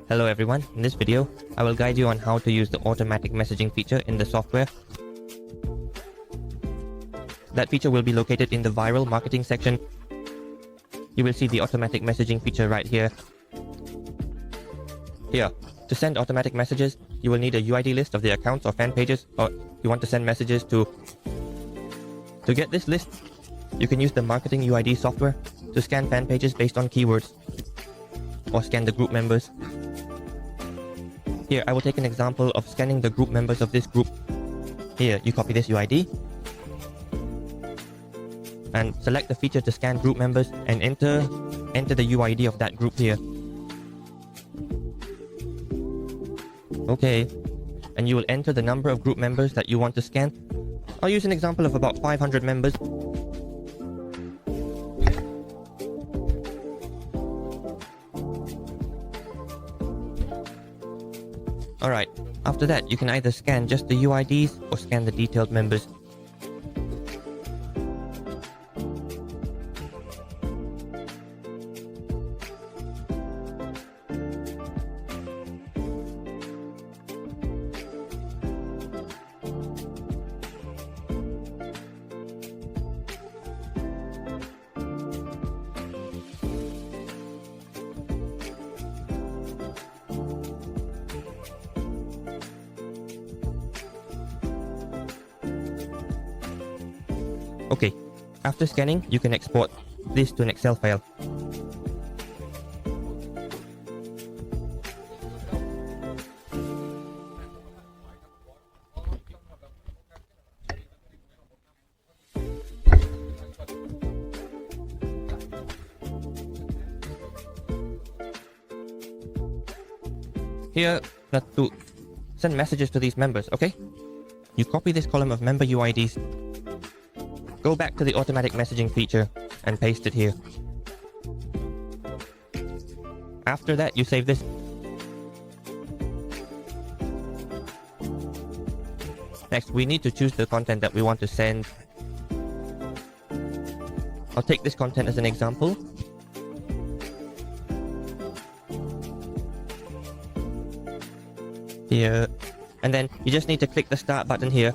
Hello everyone, in this video, I will guide you on how to use the automatic messaging feature in the software. That feature will be located in the viral marketing section. You will see the automatic messaging feature right here. Here, to send automatic messages, you will need a UID list of the accounts or fan pages, or you want to send messages to. To get this list, you can use the marketing UID software to scan fan pages based on keywords, or scan the group members. Here, I will take an example of scanning the group members of this group. Here, you copy this UID and select the feature to scan group members and enter the UID of that group here. Okay, and you will enter the number of group members that you want to scan. I'll use an example of about 500 members. Alright, after that you can either scan just the UIDs or scan the detailed members. Okay, after scanning, you can export this to an Excel file. Here, that's to send messages to these members, okay? You copy this column of member UIDs. Go back to the automatic messaging feature and paste it here. After that, you save this. Next, we need to choose the content that we want to send. I'll take this content as an example. Here. And then you just need to click the start button here.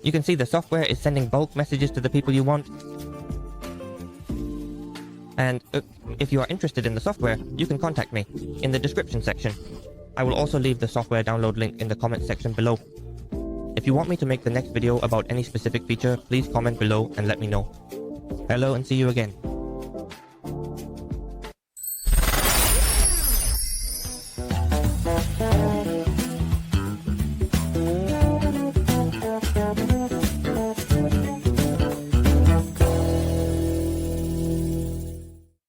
You can see the software is sending bulk messages to the people you want. And if you are interested in the software, you can contact me in the description section. I will also leave the software download link in the comment section below. If you want me to make the next video about any specific feature, please comment below and let me know. Hello and see you again.